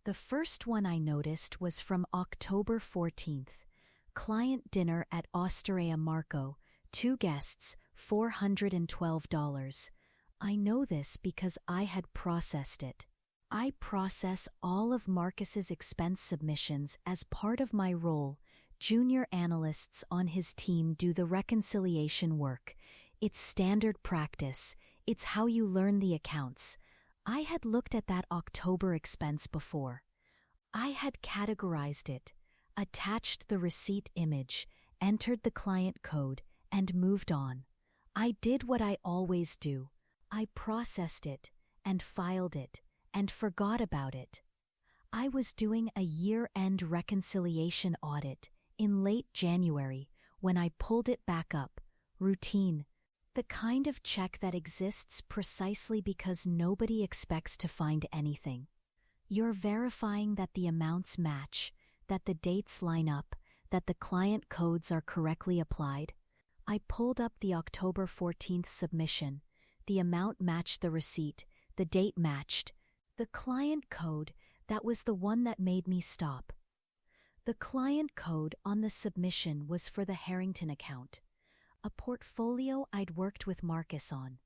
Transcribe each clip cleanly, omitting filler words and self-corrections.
The first one I noticed was from October 14th. Client dinner at Osteria Marco, 2 guests, $412. I know this because I had processed it. I process all of Marcus's expense submissions as part of my role. Junior analysts on his team do the reconciliation work. It's standard practice. It's how you learn the accounts. I had looked at that October expense before. I had categorized it, attached the receipt image, entered the client code, and moved on. I did what I always do. I processed it, and filed it, and forgot about it. I was doing a year-end reconciliation audit in late January when I pulled it back up. Routine. The kind of check that exists precisely because nobody expects to find anything. You're verifying that the amounts match, that the dates line up, that the client codes are correctly applied. I pulled up the October 14th submission. The amount matched the receipt, the date matched. The client code, that was the one that made me stop. The client code on the submission was for the Harrington account, a portfolio I'd worked with Marcus on,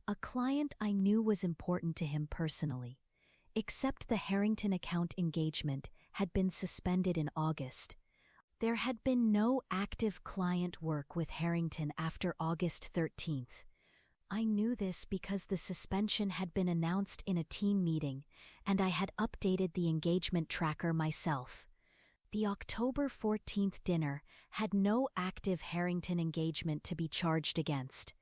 a client I knew was important to him personally. Except the Harrington account engagement had been suspended in August. There had been no active client work with Harrington after August 13th. I knew this because the suspension had been announced in a team meeting, and I had updated the engagement tracker myself. The October 14th dinner had no active Harrington engagement to be charged against.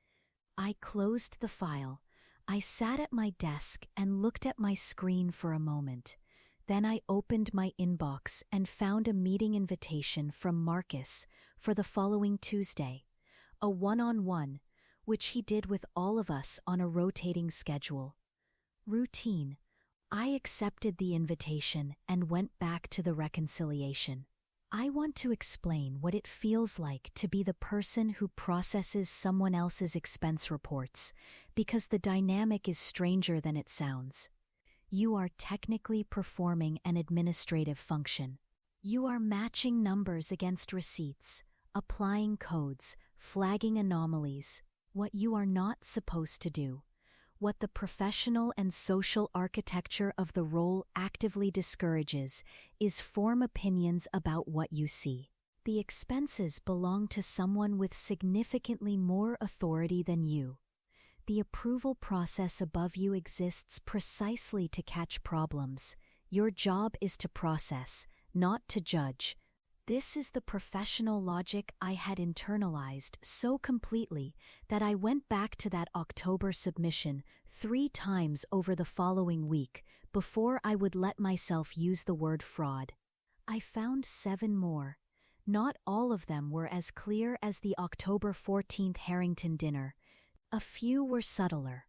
I closed the file. I sat at my desk and looked at my screen for a moment. Then I opened my inbox and found a meeting invitation from Marcus for the following Tuesday, a one-on-one, which he did with all of us on a rotating schedule. Routine. I accepted the invitation and went back to the reconciliation. I want to explain what it feels like to be the person who processes someone else's expense reports, because the dynamic is stranger than it sounds. You are technically performing an administrative function. You are matching numbers against receipts, applying codes, flagging anomalies, what you are not supposed to do, what the professional and social architecture of the role actively discourages is form opinions about what you see. The expenses belong to someone with significantly more authority than you. The approval process above you exists precisely to catch problems. Your job is to process, not to judge. This is the professional logic I had internalized so completely that I went back to that October submission 3 times over the following week before I would let myself use the word fraud. I found 7 more. Not all of them were as clear as the October 14th Harrington dinner. A few were subtler.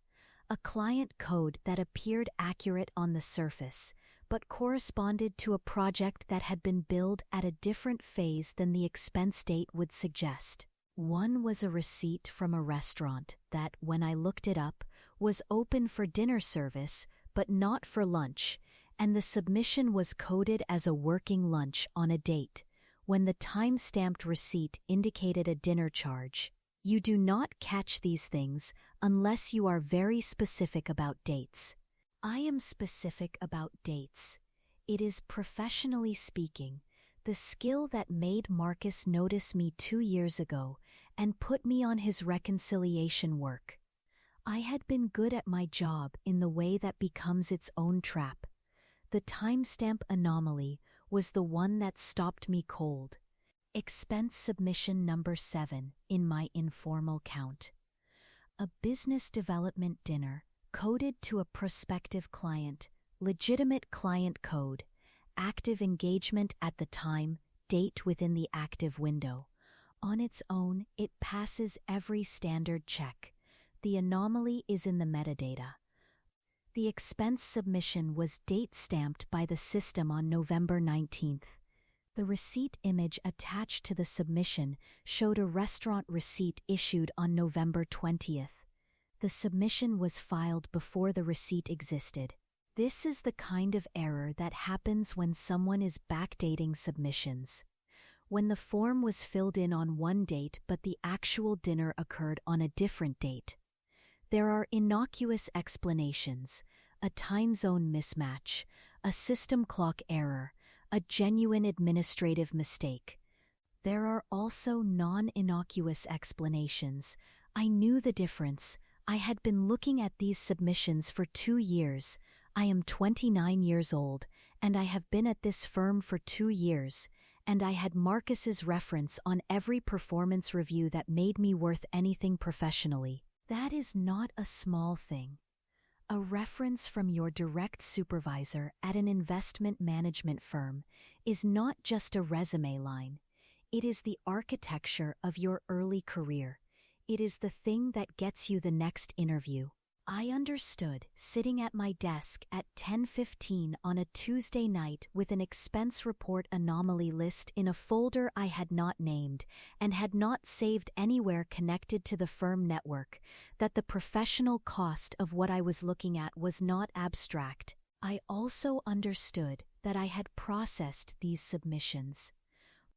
A client code that appeared accurate on the surface, but corresponded to a project that had been billed at a different phase than the expense date would suggest. One was a receipt from a restaurant that, when I looked it up, was open for dinner service, but not for lunch, and the submission was coded as a working lunch on a date, when the time-stamped receipt indicated a dinner charge. You do not catch these things unless you are very specific about dates. I am specific about dates. It is, professionally speaking, the skill that made Marcus notice me 2 years ago and put me on his reconciliation work. I had been good at my job in the way that becomes its own trap. The timestamp anomaly was the one that stopped me cold. Expense submission number 7 in my informal count. A business development dinner, coded to a prospective client, legitimate client code, active engagement at the time, date within the active window. On its own, it passes every standard check. The anomaly is in the metadata. The expense submission was date-stamped by the system on November 19th. The receipt image attached to the submission showed a restaurant receipt issued on November 20th. The submission was filed before the receipt existed. This is the kind of error that happens when someone is backdating submissions. When the form was filled in on one date but the actual dinner occurred on a different date. There are innocuous explanations, a time zone mismatch, a system clock error, a genuine administrative mistake. There are also non-innocuous explanations. I knew the difference. I had been looking at these submissions for 2 years. I am 29 years old, and I have been at this firm for 2 years, and I had Marcus's reference on every performance review that made me worth anything professionally. That is not a small thing. A reference from your direct supervisor at an investment management firm is not just a resume line. It is the architecture of your early career. It is the thing that gets you the next interview. I understood, sitting at my desk at 10:15 on a Tuesday night with an expense report anomaly list in a folder I had not named and had not saved anywhere connected to the firm network, that the professional cost of what I was looking at was not abstract. I also understood that I had processed these submissions.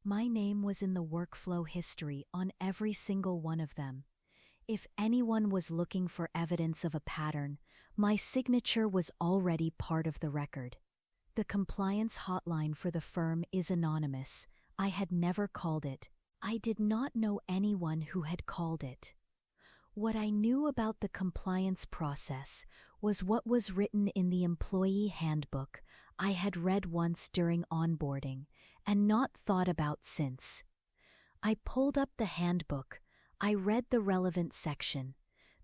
My name was in the workflow history on every single one of them. If anyone was looking for evidence of a pattern, my signature was already part of the record. The compliance hotline for the firm is anonymous. I had never called it. I did not know anyone who had called it. What I knew about the compliance process was what was written in the employee handbook I had read once during onboarding and not thought about since. I pulled up the handbook. I read the relevant section.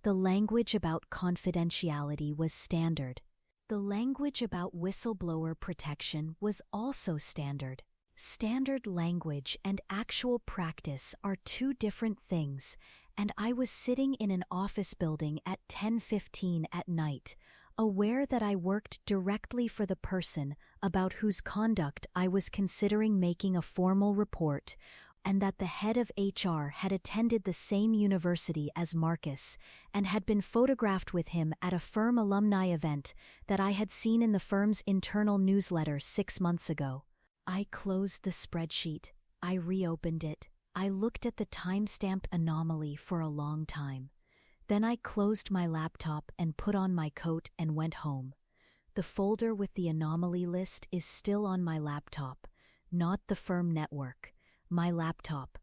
The language about confidentiality was standard. The language about whistleblower protection was also standard. Standard language and actual practice are two different things, and I was sitting in an office building at 10:15 at night, aware that I worked directly for the person about whose conduct I was considering making a formal report, and that the head of HR had attended the same university as Marcus and had been photographed with him at a firm alumni event that I had seen in the firm's internal newsletter 6 months ago. I closed the spreadsheet. I reopened it. I looked at the timestamped anomaly for a long time. Then I closed my laptop and put on my coat and went home. The folder with the anomaly list is still on my laptop, not the firm network. My laptop.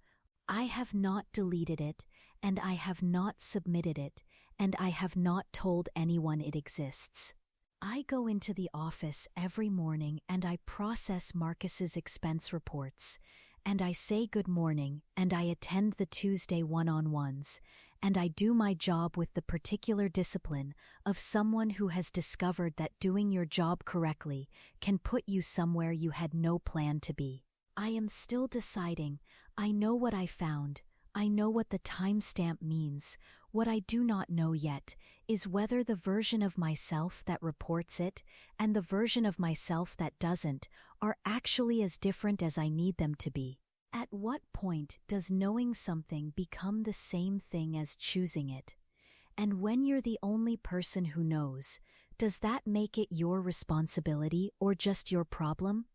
I have not deleted it, and I have not submitted it, and I have not told anyone it exists. I go into the office every morning and I process Marcus's expense reports, and I say good morning, and I attend the Tuesday one-on-ones, and I do my job with the particular discipline of someone who has discovered that doing your job correctly can put you somewhere you had no plan to be. I am still deciding. I know what I found. I know what the timestamp means. What I do not know yet is whether the version of myself that reports it and the version of myself that doesn't are actually as different as I need them to be. At what point does knowing something become the same thing as choosing it? And when you're the only person who knows, does that make it your responsibility or just your problem?